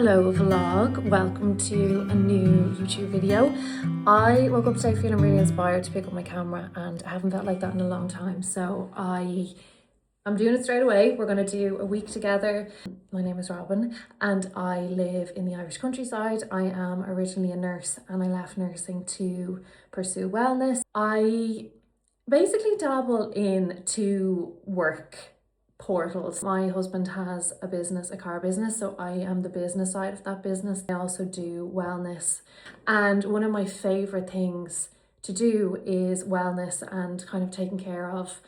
Hello vlog, welcome to a new YouTube video. I woke up today feeling really inspired to pick up my camera and I haven't felt like that in a long time, so I'm doing it straight away. We're going to do a week together. My name is Robyn and I live in the Irish countryside. I am originally a nurse and I left nursing to pursue wellness. I basically dabble into work portals. My husband has a business, a car business, so I am the business side of that business. I also do wellness, and one of my favorite things to do is wellness and kind of taking care of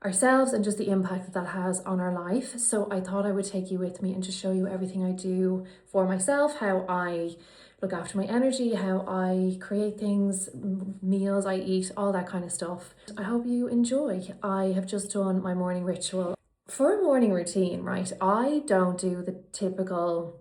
ourselves and just the impact that that has on our life. So I thought I would take you with me and just show you everything I do for myself, how I look after my energy, how I create things, meals I eat, all that kind of stuff. I hope you enjoy. I have just done my morning ritual. For a morning routine, right, I don't do the typical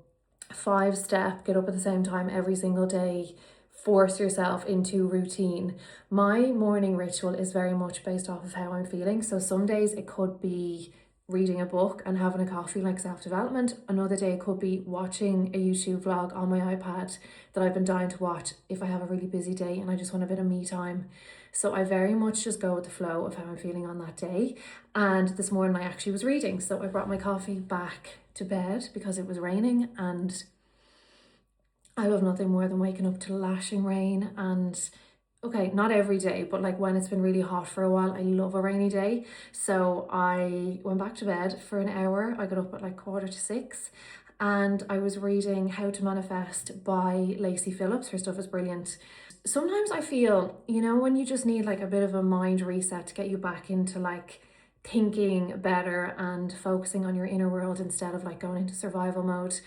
5-step, get up at the same time every single day, force yourself into routine. My morning ritual is very much based off of how I'm feeling. So some days it could be reading a book and having a coffee, like self-development. Another day it could be watching a YouTube vlog on my iPad that I've been dying to watch if I have a really busy day and I just want a bit of me time. So I very much just go with the flow of how I'm feeling on that day. And this morning I actually was reading, so I brought my coffee back to bed because it was raining, and I love nothing more than waking up to lashing rain. And okay, not every day, but like when it's been really hot for a while, I love a rainy day. So I went back to bed for an hour. I got up at like 5:45 and I was reading How to Manifest by Lacey Phillips. Her stuff is brilliant. Sometimes I feel, you know, when you just need like a bit of a mind reset to get you back into like thinking better and focusing on your inner world instead of like going into survival mode,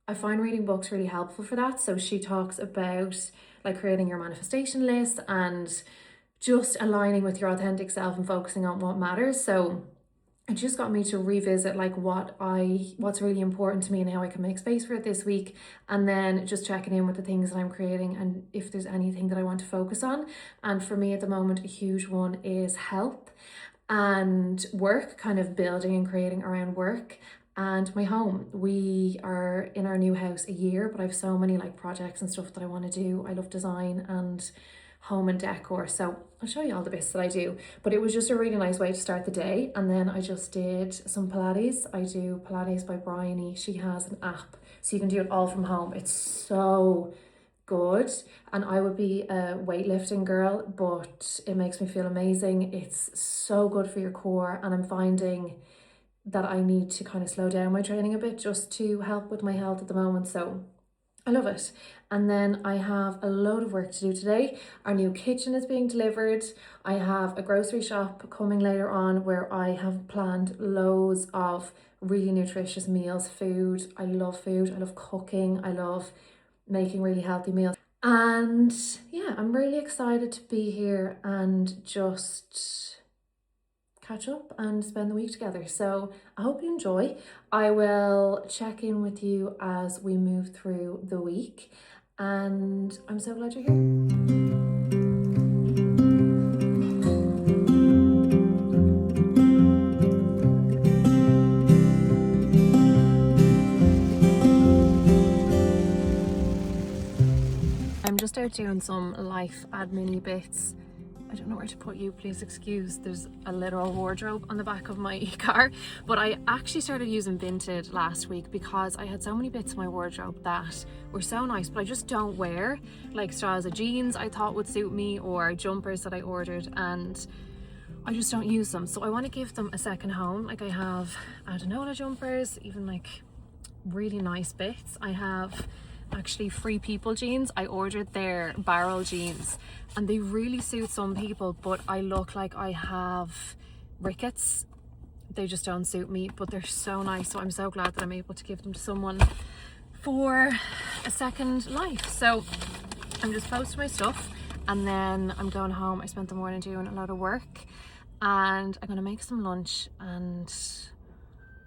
I find reading books really helpful for that. So she talks about like creating your manifestation list and just aligning with your authentic self and focusing on what matters. So it just got me to revisit like what's really important to me and how I can make space for it this week, and then just checking in with the things that I'm creating and if there's anything that I want to focus on. And for me at the moment, a huge one is health and work, kind of building and creating around work. And my home, we are in our new house a year, but I have so many like projects and stuff that I want to do. I love design and home and decor, so I'll show you all the bits that I do. But it was just a really nice way to start the day. And then I just did some Pilates. I do Pilates by Bryony. She has an app so you can do it all from home. It's so good, and I would be a weightlifting girl, but it makes me feel amazing. It's so good for your core, and I'm finding that I need to kind of slow down my training a bit just to help with my health at the moment, so I love it. And then I have a load of work to do today. Our new kitchen is being delivered. I have a grocery shop coming later on where I have planned loads of really nutritious meals, food. I love cooking, I love making really healthy meals. And yeah, I'm really excited to be here and just catch up and spend the week together. So I hope you enjoy. I will check in with you as we move through the week, and I'm so glad you're here. I'm just out doing some life admin bits. I don't know where to put you, please excuse. There's a literal wardrobe on the back of my car, but I actually started using Vinted last week because I had so many bits in my wardrobe that were so nice but I just don't wear, like styles of jeans I thought would suit me or jumpers that I ordered, and I just don't use them. So I want to give them a second home. Like I have Adenola jumpers, even like really nice bits. I have actually Free People jeans. I ordered their barrel jeans and they really suit some people, but I look like I have rickets. They just don't suit me, but they're so nice. So I'm so glad that I'm able to give them to someone for a second life. So I'm just posting my stuff and then I'm going home. I spent the morning doing a lot of work and I'm gonna make some lunch, and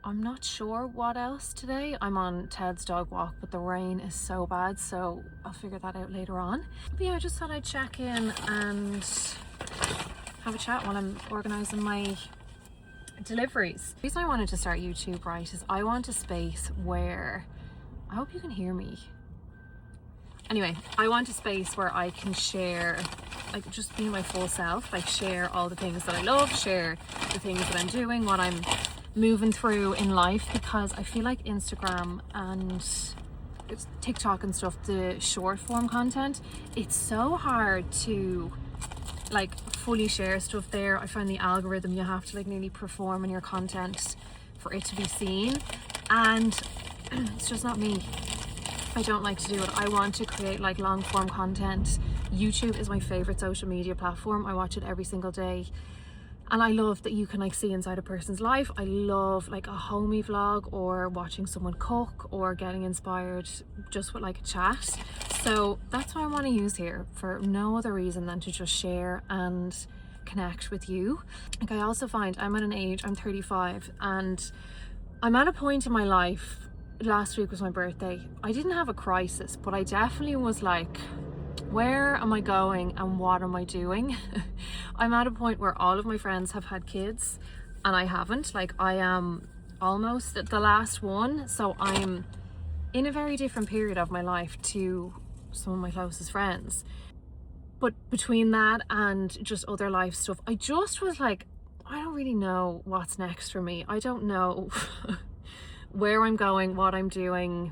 I'm not sure what else today. I'm on Ted's dog walk, but the rain is so bad, so I'll figure that out later on. But yeah, I just thought I'd check in and have a chat while I'm organising my deliveries. The reason I wanted to start YouTube, right, is I want a space where I hope you can hear me. Anyway, I want a space where I can share, like, just be my full self, like share all the things that I love, share the things that I'm doing, what I'm moving through in life, because I feel like Instagram and TikTok and stuff, the short form content, it's so hard to like fully share stuff there. I find the algorithm, you have to like nearly perform in your content for it to be seen, and it's just not me. I don't like to do it. I want to create like long form content. YouTube is my favorite social media platform. I watch it every single day, and I love that you can like see inside a person's life. I love like a homey vlog, or watching someone cook, or getting inspired just with like a chat. So that's what I want to use here, for no other reason than to just share and connect with you. Like, I also find I'm at an age, I'm 35, and I'm at a point in my life. Last week was my birthday. I didn't have a crisis, but I definitely was like, where am I going and what am I doing? I'm at a point where all of my friends have had kids and I haven't. Like, I am almost at the last one, so I'm in a very different period of my life to some of my closest friends. But between that and just other life stuff, I just was like, I don't really know what's next for me. I don't know where I'm going, what I'm doing.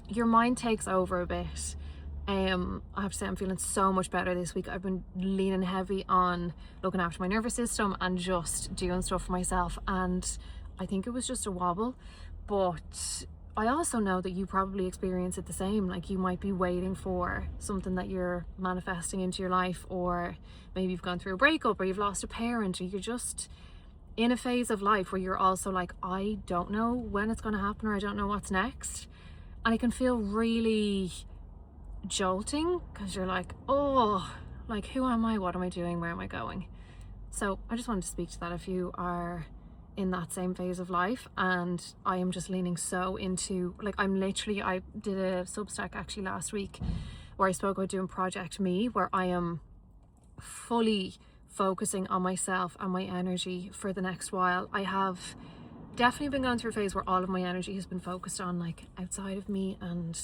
Your mind takes over a bit. I have to say, I'm feeling so much better this week. I've been leaning heavy on looking after my nervous system and just doing stuff for myself, and I think it was just a wobble. But I also know that you probably experience it the same. Like, you might be waiting for something that you're manifesting into your life, or maybe you've gone through a breakup, or you've lost a parent, or you're just in a phase of life where you're also like, I don't know when it's going to happen, or I don't know what's next. And it can feel really jolting, because you're like, oh, like, who am I, what am I doing, where am I going? So I just wanted to speak to that if you are in that same phase of life. And I am just leaning so into, like, I did a Substack actually last week where I spoke about doing Project Me, where I am fully focusing on myself and my energy for the next while. I have definitely been going through a phase where all of my energy has been focused on like outside of me, and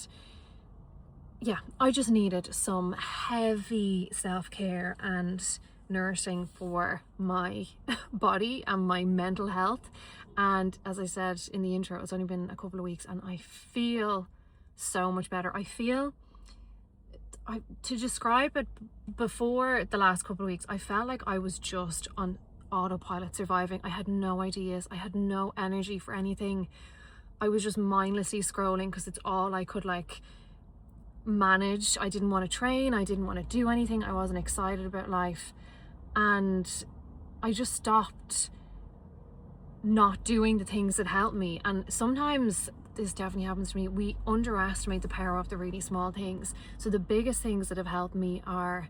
yeah, I just needed some heavy self-care and nursing for my body and my mental health. And as I said in the intro, it's only been a couple of weeks and I feel so much better. To describe it, before the last couple of weeks, I felt like I was just on autopilot surviving. I had no ideas, I had no energy for anything. I was just mindlessly scrolling because it's all I could like manage. I didn't want to train, I didn't want to do anything, I wasn't excited about life, and I just stopped not doing the things that helped me. And sometimes this definitely happens to me, we underestimate the power of the really small things. So the biggest things that have helped me are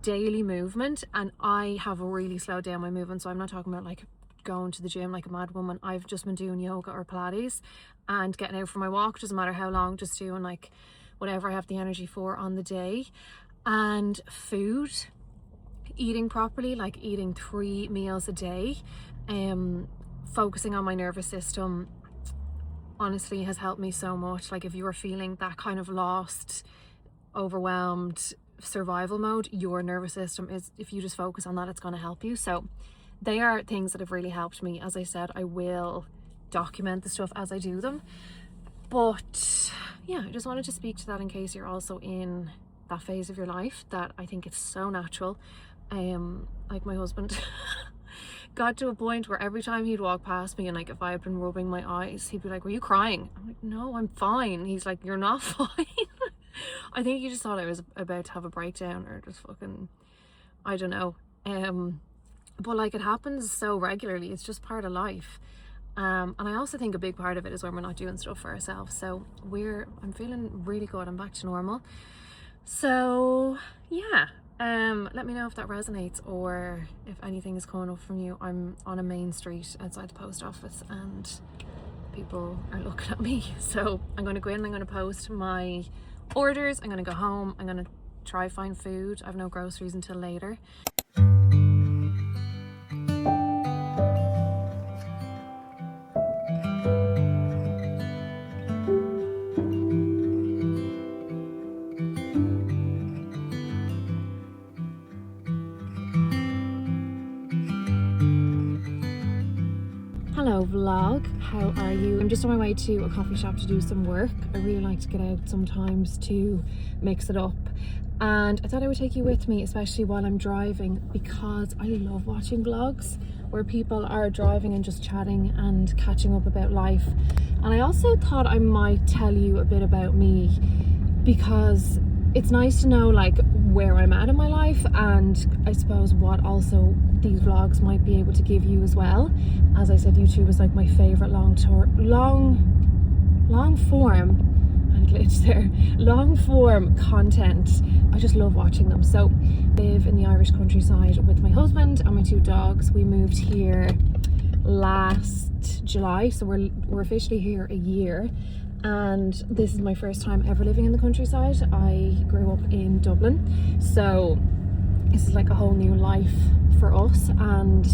daily movement, and I have really slowed down my movement. So I'm not talking about like going to the gym like a mad woman. I've just been doing yoga or Pilates and getting out for my walk, doesn't matter how long, just doing like whatever I have the energy for on the day. And food, eating properly, like eating 3 meals a day, focusing on my nervous system, honestly has helped me so much. Like, if you're feeling that kind of lost, overwhelmed survival mode, your nervous system is, if you just focus on that, it's going to help you. So they are things that have really helped me. As I said, I will document the stuff as I do them, but yeah, I just wanted to speak to that in case you're also in that phase of your life, that I think it's so natural. Like, my husband got to a point where every time he'd walk past me and like if I had been rubbing my eyes, he'd be like, were you crying? I'm like, no, I'm fine. He's like, you're not fine. I think he just thought I was about to have a breakdown, or just fucking, I don't know. But like, it happens so regularly, it's just part of life. And I also think a big part of it is when we're not doing stuff for ourselves. So I'm feeling really good, I'm back to normal. So yeah, let me know if that resonates, or if anything is coming up from you. I'm on a main street outside the post office and people are looking at me, so I'm going to go in and I'm going to post my orders. I'm going to go home, I'm going to try find food. I have no groceries until later. Hello vlog, how are you? I'm just on my way to a coffee shop to do some work. I really like to get out sometimes to mix it up, and I thought I would take you with me, especially while I'm driving, because I love watching vlogs where people are driving and just chatting and catching up about life. And I also thought I might tell you a bit about me, because it's nice to know like where I'm at in my life, and I suppose what also these vlogs might be able to give you as well. As I said, YouTube is like my favorite long form content. I just love watching them. So I live in the Irish countryside with my husband and my 2 dogs. We moved here last July, so we're officially here a year. And this is my first time ever living in the countryside. I grew up in Dublin, so this is like a whole new life for us, and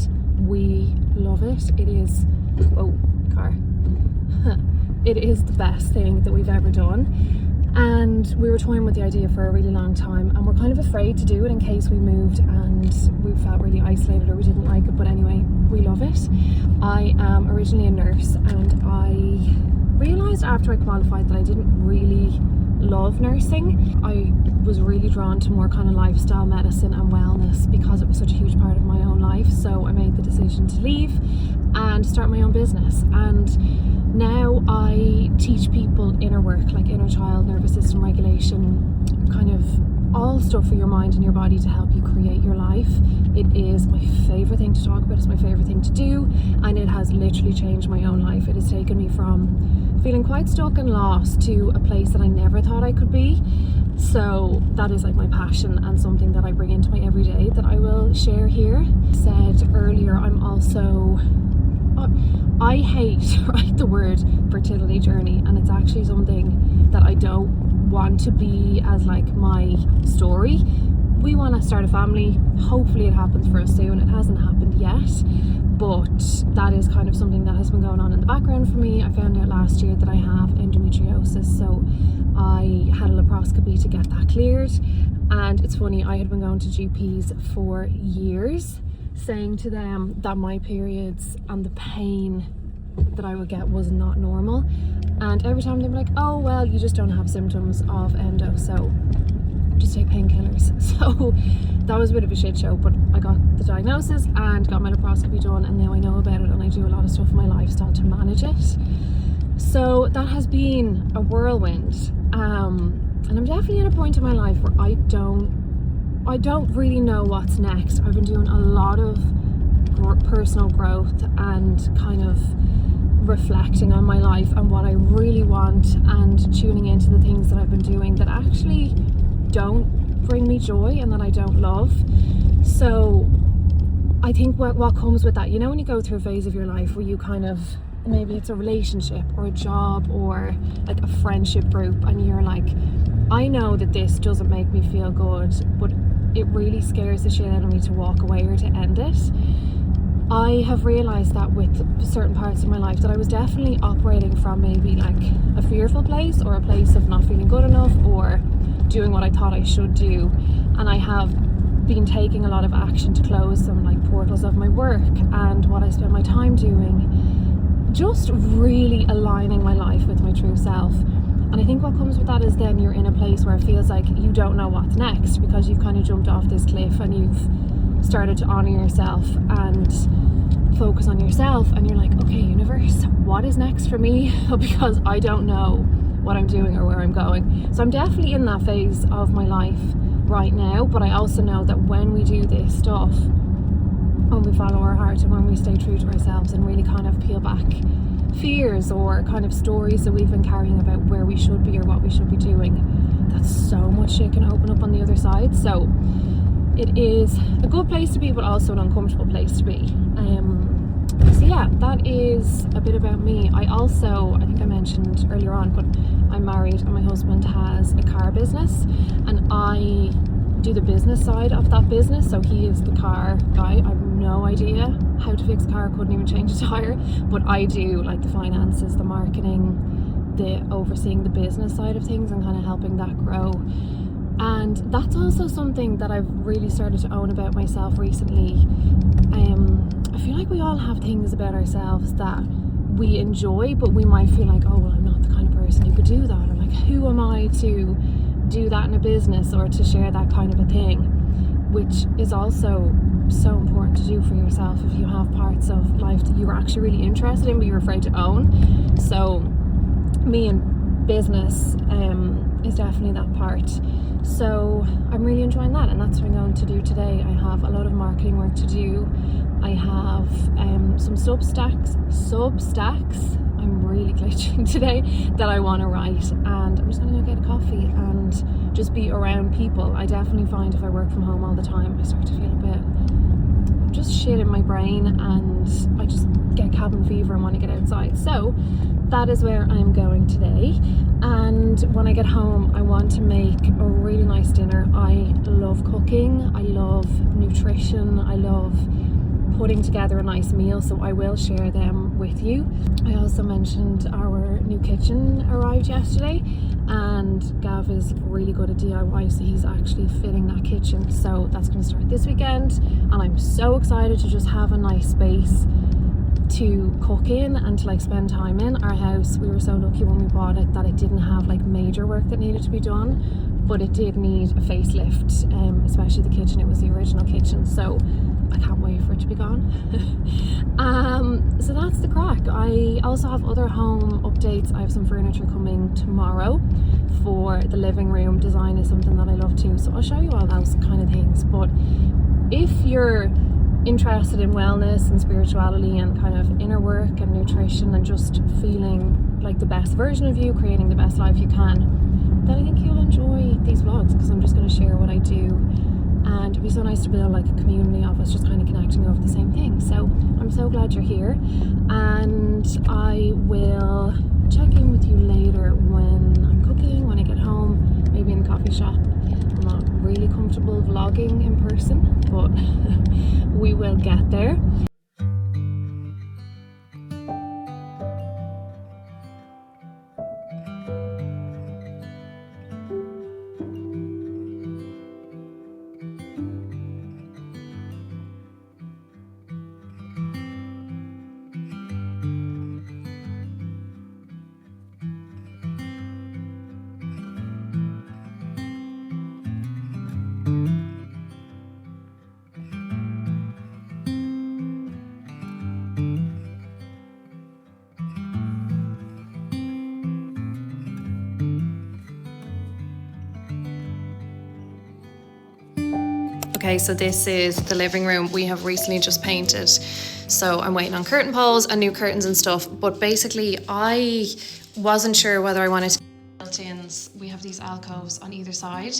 we love it. It is, it is the best thing that we've ever done. And we were toying with the idea for a really long time, and we're kind of afraid to do it in case we moved and we felt really isolated or we didn't like it. But anyway, we love it. I am originally a nurse, and I realised after I qualified that I didn't really love nursing. I was really drawn to more kind of lifestyle medicine and wellness because it was such a huge part of my own life. So I made the decision to leave and start my own business. And now I teach people inner work, like inner child, nervous system regulation, kind of all stuff for your mind and your body to help you create your life. It is my favourite thing to talk about, it's my favourite thing to do, and it has literally changed my own life. It has taken me from feeling quite stuck and lost to a place that I never thought I could be. So that is like my passion and something that I bring into my everyday that I will share here. Said earlier, I'm also, I hate the word fertility journey, and it's actually something that I don't want to be as like my story. We want to start a family. Hopefully it happens for us soon. It hasn't happened yet, but that is kind of something that has been going on in the background for me. I found out last year that I have endometriosis, so I had a laparoscopy to get that cleared. And it's funny, I had been going to GPs for years, saying to them that my periods and the pain that I would get was not normal, and every time they were like, oh well, you just don't have symptoms of endo, so just take painkillers. So that was a bit of a shit show, but I got the diagnosis and got my laparoscopy done, and now I know about it and I do a lot of stuff in my lifestyle to manage it. So that has been a whirlwind, and I'm definitely at a point in my life where I don't really know what's next. I've been doing a lot of personal growth and kind of reflecting on my life and what I really want, and tuning into the things that I've been doing that actually don't bring me joy and that I don't love. So I think what comes with that, you know, when you go through a phase of your life where you kind of, maybe it's a relationship or a job or like a friendship group, and you're like, I know that this doesn't make me feel good, but it really scares the shit out of me to walk away or to end it. I have realised that with certain parts of my life that I was definitely operating from maybe like a fearful place, or a place of not feeling good enough, or doing what I thought I should do. And I have been taking a lot of action to close some like portals of my work and what I spend my time doing, just really aligning my life with my true self. And I think what comes with that is then you're in a place where it feels like you don't know what's next, because you've kind of jumped off this cliff and you've started to honour yourself and focus on yourself, and you're like, okay universe, what is next for me? Because I don't know what I'm doing or where I'm going. So I'm definitely in that phase of my life right now, but I also know that when we do this stuff, when we follow our heart and when we stay true to ourselves and really kind of peel back fears or kind of stories that we've been carrying about where we should be or what we should be doing, that's so much shit can open up on the other side. So it is a good place to be, but also an uncomfortable place to be. So yeah, that is a bit about me. I think I mentioned earlier on, but I'm married and my husband has a car business, and I do the business side of that business. So he is the car guy. I have no idea how to fix a car, couldn't even change a tire, but I do like the finances, the marketing, the overseeing the business side of things and kind of helping that grow. And that's also something that I've really started to own about myself recently. I I feel like we all have things about ourselves that we enjoy, but we might feel like, oh well, I'm not the kind of person who could do that, or like, who am I to do that in a business or to share that kind of a thing, which is also so important to do for yourself if you have parts of life that you're actually really interested in but you're afraid to own. So me and business is definitely that part. So I'm really enjoying that, and that's what I'm going to do today. I have a lot of marketing work to do. I have some substacks, I'm really glitching today, that I want to write, and I'm just going to go get a coffee and just be around people. I definitely find if I work from home all the time, I start to feel a bit just shit in my brain, and I just get cabin fever and want to get outside. So that is where I'm going today, and when I get home I want to make a really nice dinner. I love cooking, I love nutrition, I love putting together a nice meal, so I will share them with you. I also mentioned our new kitchen arrived yesterday, and Gav is really good at DIY, so he's actually fitting that kitchen, so that's going to start this weekend, and I'm so excited to just have a nice space to cook in and to like spend time in. Our house, we were so lucky when we bought it that it didn't have like major work that needed to be done, but it did need a facelift, especially the kitchen. It was the original kitchen, so I can't wait for it to be gone. So that's the crack. I also have other home updates. I have some furniture coming tomorrow for the living room. Design is something that I love too, so I'll show you all those kind of things. But if you're interested in wellness and spirituality and kind of inner work and nutrition and just feeling like the best version of you, creating the best life you can, then I think you'll enjoy these vlogs, because I'm just going to share what I do, and it'd be so nice to build like a community of us just kind of connecting over the same thing. So I'm so glad you're here, and I will check in with you later when I'm cooking, when I get home, maybe in the coffee shop. I'm not really comfortable vlogging in person, but we will get there. Okay, so this is the living room. We have recently just painted, so I'm waiting on curtain poles and new curtains and stuff. But basically, I wasn't sure whether I wanted to built-ins. We have these alcoves on either side.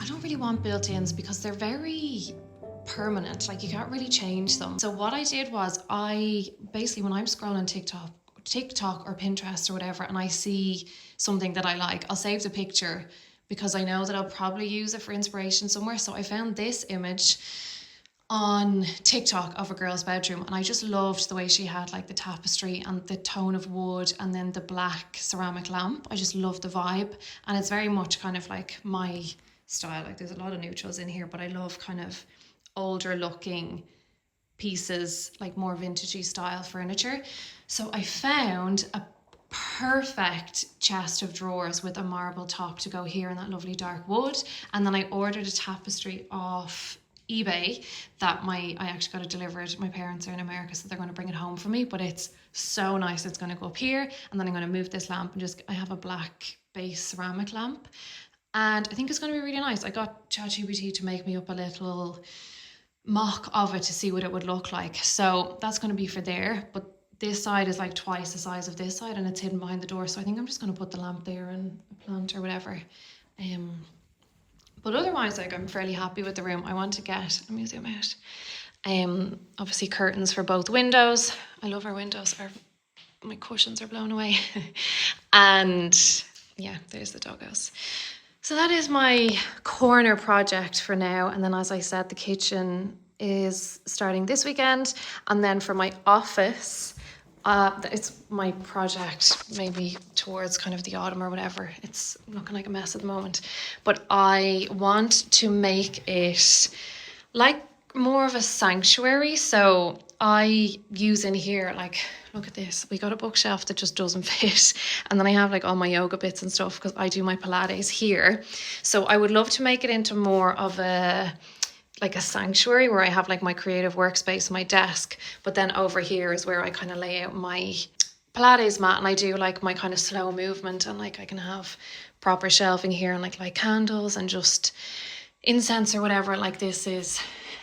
I don't really want built-ins because they're very permanent, like you can't really change them. So what I did was, I basically, when I'm scrolling TikTok or Pinterest or whatever, and I see something that I like, I'll save the picture, because I know that I'll probably use it for inspiration somewhere. So I found this image on TikTok of a girl's bedroom, and I just loved the way she had like the tapestry and the tone of wood and then the black ceramic lamp. I just love the vibe, and it's very much kind of like my style. Like there's a lot of neutrals in here, but I love kind of older looking pieces, like more vintagey style furniture. So I found a perfect chest of drawers with a marble top to go here in that lovely dark wood, and then I ordered a tapestry off eBay that I actually got it delivered. My parents are in America, so they're going to bring it home for me, but it's so nice. It's going to go up here, and then I'm going to move this lamp and I have a black base ceramic lamp, and I think it's going to be really nice. I got ChatGPT to make me up a little mock of it to see what it would look like, so that's going to be for there. But this side is like twice the size of this side, and it's hidden behind the door, so I think I'm just going to put the lamp there and a plant or whatever. But otherwise, like, I'm fairly happy with the room. I want to get, let me zoom out, obviously curtains for both windows. I love our windows. My cushions are blown away. And yeah, there's the doggos. So that is my corner project for now. And then, as I said, the kitchen is starting this weekend. And then for my office, it's my project maybe towards kind of the autumn or whatever. It's looking like a mess at the moment, but I want to make it like more of a sanctuary. So I use in here, like, look at this. We got a bookshelf that just doesn't fit. And then I have like all my yoga bits and stuff because I do my Pilates here. So I would love to make it into more of a sanctuary where I have like my creative workspace, my desk. But then over here is where I kind of lay out my Pilates mat, and I do like my kind of slow movement, and like I can have proper shelving here and like candles and just incense or whatever. Like this is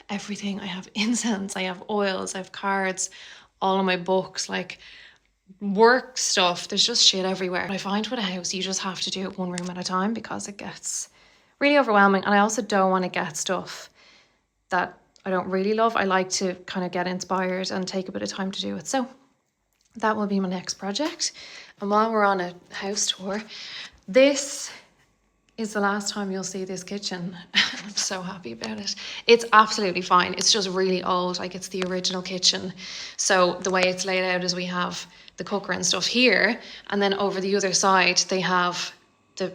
everything. I have incense, I have oils, I have cards, all of my books, like work stuff. There's just shit everywhere. I find with a house, you just have to do it one room at a time because it gets really overwhelming. And I also don't want to get stuff that I don't really love. I like to kind of get inspired and take a bit of time to do it. So that will be my next project. And while we're on a house tour, this is the last time you'll see this kitchen. I'm so happy about it. It's absolutely fine. It's just really old. Like it's the original kitchen. So the way it's laid out is we have the cooker and stuff here. And then over the other side, they have the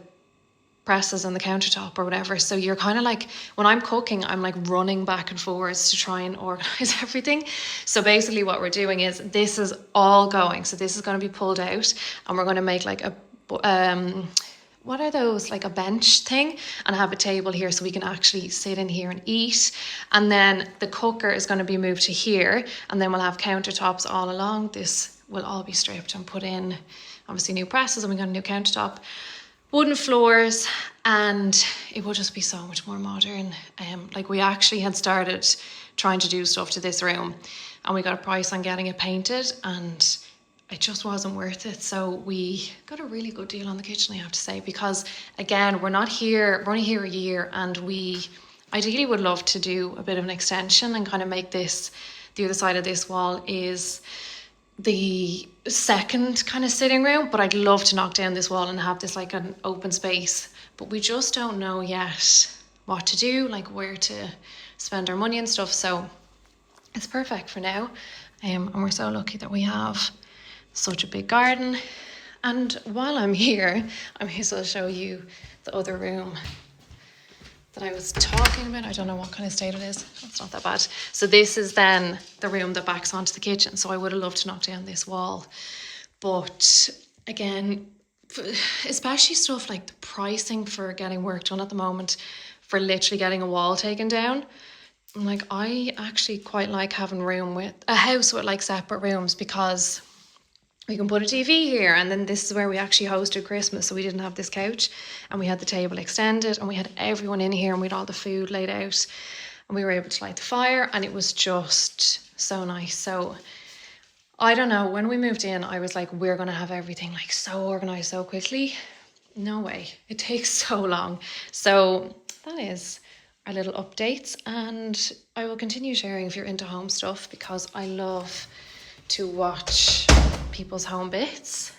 presses and the countertop or whatever. So you're kind of like, when I'm cooking, I'm like running back and forwards to try and organize everything. So basically what we're doing is this is all going. So this is going to be pulled out and we're going to make like a, what are those, like a bench thing, and have a table here so we can actually sit in here and eat. And then the cooker is going to be moved to here, and then we'll have countertops all along. This will all be stripped and put in, obviously new presses, and we got a new countertop, wooden floors, and it will just be so much more modern. Like we actually had started trying to do stuff to this room and we got a price on getting it painted and it just wasn't worth it. So we got a really good deal on the kitchen, I have to say, because again, we're only here a year, and we ideally would love to do a bit of an extension and kind of make this, the other side of this wall is the second kind of sitting room, but I'd love to knock down this wall and have this like an open space, but we just don't know yet what to do, like where to spend our money and stuff. So it's perfect for now. And we're so lucky that we have such a big garden. And while I'm here, I may as well show you the other room that I was talking about. I don't know what kind of state it is. It's not that bad. So this is then the room that backs onto the kitchen. So I would have loved to knock down this wall. But again, especially stuff like the pricing for getting work done at the moment, for literally getting a wall taken down. Like I actually quite like having a house with like separate rooms, because we can put a TV here, and then this is where we actually hosted Christmas, so we didn't have this couch, and we had the table extended, and we had everyone in here, and we had all the food laid out, and we were able to light the fire, and it was just so nice. So I don't know, when we moved in, I was like, we're going to have everything like so organized so quickly. No way, it takes so long. So that is our little updates, and I will continue sharing if you're into home stuff, because I love to watch people's home bits.